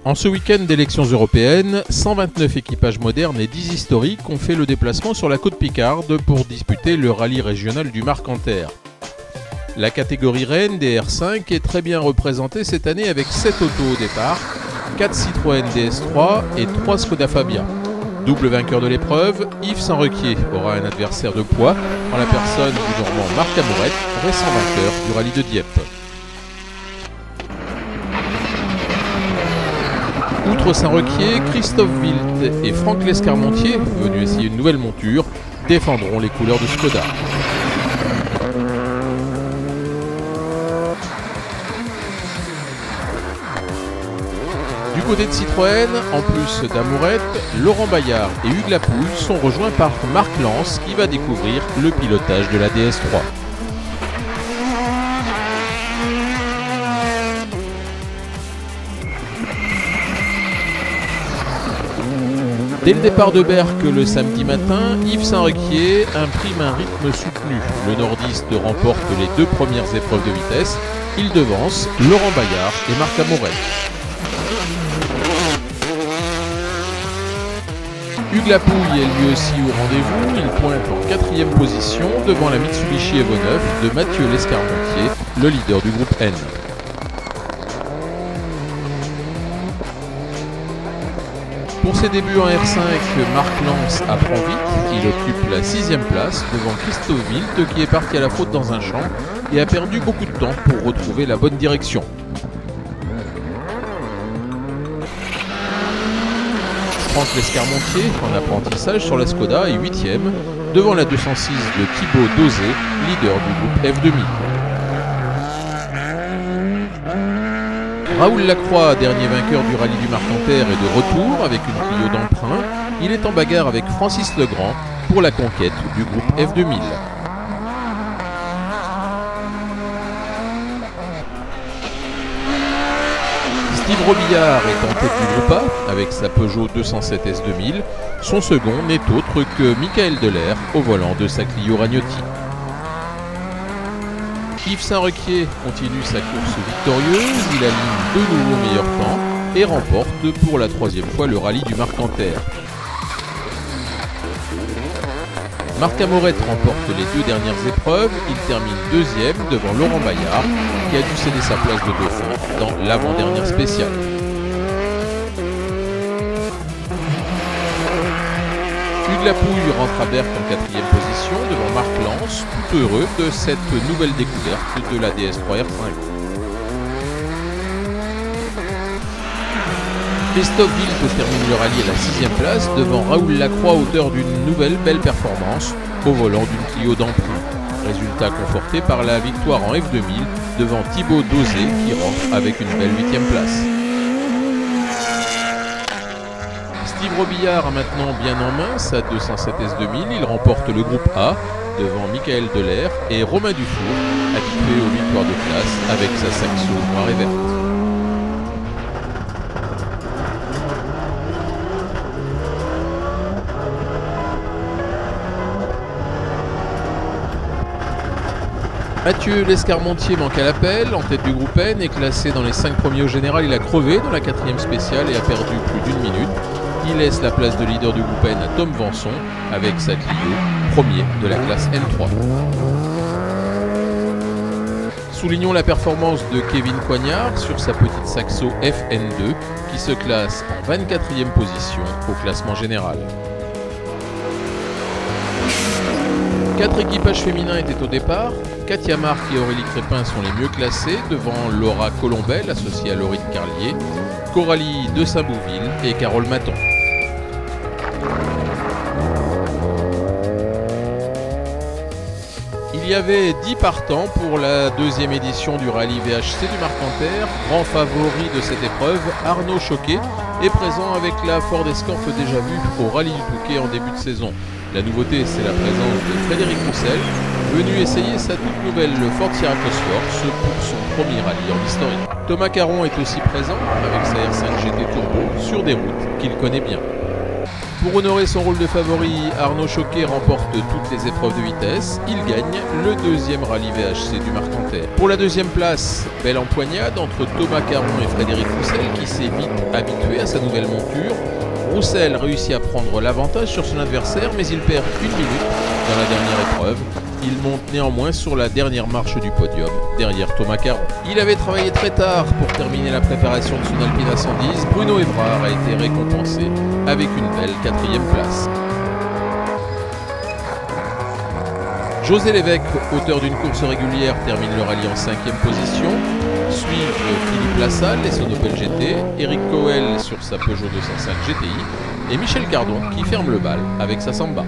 En ce week-end d'élections européennes, 129 équipages modernes et 10 historiques ont fait le déplacement sur la côte Picarde pour disputer le rallye régional du Marcanterre. La catégorie Rennes des R5 est très bien représentée cette année avec 7 autos au départ, 4 Citroën DS3 et 3 Skoda Fabia. Double vainqueur de l'épreuve, Yves Saint-Requier aura un adversaire de poids en la personne du Normand Marc Amourette, récent vainqueur du rallye de Dieppe. Outre Saint-Requier, Christophe Wild et Franck Lescarmontier, venus essayer une nouvelle monture, défendront les couleurs de Skoda. Du côté de Citroën, en plus d'Amourette, Laurent Bayard et Hugues Lapouille sont rejoints par Marc Lance qui va découvrir le pilotage de la DS3. Dès le départ de Berck le samedi matin, Yves Saint-Requier imprime un rythme soutenu. Le nordiste remporte les 2 premières épreuves de vitesse. Il devance Laurent Bayard et Marc Amourette. Hugues Lapouille est lui aussi au rendez-vous. Il pointe en 4e position devant la Mitsubishi Evo 9 de Mathieu Lescarmontier, le leader du groupe N. Pour ses débuts en R5, Marc Lance apprend vite. Il occupe la 6e place devant Christophe Wild qui est parti à la faute dans un champ et a perdu beaucoup de temps pour retrouver la bonne direction. Franck Lescarmontier en apprentissage sur la Skoda est 8e devant la 206 de Thibaut Dosé, leader du groupe F2000. Raoul Lacroix, dernier vainqueur du rallye du Marcanterre, est de retour avec une Clio d'emprunt. Il est en bagarre avec Francis Legrand pour la conquête du groupe F2000. Steve Robillard est en tête du groupe A avec sa Peugeot 207 S2000. Son second n'est autre que Michael Delair au volant de sa Clio Ragnotti. Yves Saint-Requier continue sa course victorieuse, il aligne 2 nouveaux meilleurs temps et remporte pour la 3e fois le rallye du Marcanterre. Marc Amourette remporte les 2 dernières épreuves, il termine 2e devant Laurent Bayard qui a dû céder sa place de dauphin dans l'avant-dernière spéciale. Hugues Lapouille rentre à Berck en 4e position devant Marc Lance, tout heureux de cette nouvelle découverte de la DS3 R5. Christophe Wild termine le rallye à la 6e place devant Raoul Lacroix, auteur d'une nouvelle belle performance au volant d'une Clio d'emprunt. Résultat conforté par la victoire en F2000 devant Thibaut Dosé qui rentre avec une belle 8e place. Steve Robillard a maintenant bien en main sa 207 S2000, il remporte le groupe A devant Michael Delair et Romain Dufour, habitué aux victoires de classe avec sa Saxo noire et verte. Mathieu Lescarmontier manque à l'appel, en tête du groupe N, est classé dans les 5 premiers au général, il a crevé dans la 4e spéciale et a perdu plus d'1 minute. Il laisse la place de leader du groupe N à Tom Vanson avec sa Clio, premier de la classe N3. Soulignons la performance de Kevin Coignard sur sa petite Saxo FN2 qui se classe en 24e position au classement général. 4 équipages féminins étaient au départ. Katia Marc et Aurélie Crépin sont les mieux classés devant Laura Colombel, associée à Laurine Carlier, Coralie de Saint-Bouville et Carole Maton. Il y avait 10 partants pour la 2e édition du rallye VHC du Marcanterre. Grand favori de cette épreuve, Arnaud Choquet est présent avec la Ford Escort déjà vue au rallye du Touquet en début de saison. La nouveauté, c'est la présence de Frédéric Roussel, venu essayer sa toute nouvelle Ford Sierra Cosworth pour son premier rallye en historique. Thomas Caron est aussi présent avec sa R5 GT Turbo sur des routes qu'il connaît bien. Pour honorer son rôle de favori, Arnaud Choquet remporte toutes les épreuves de vitesse. Il gagne le deuxième rallye VHC du Marcanterre. Pour la deuxième place, belle empoignade entre Thomas Caron et Frédéric Roussel qui s'est vite habitué à sa nouvelle monture. Roussel réussit à prendre l'avantage sur son adversaire, mais il perd 1 minute dans la dernière épreuve. Il monte néanmoins sur la dernière marche du podium, derrière Thomas Caron. Il avait travaillé très tard pour terminer la préparation de son Alpina 110. Bruno Évrard a été récompensé avec une belle 4e place. José Lévesque, auteur d'une course régulière, termine le rallye en 5e position. Suivent Philippe Lassalle et son Opel GT, Eric Coel sur sa Peugeot 205 GTI et Michel Cardon qui ferme le bal avec sa Samba.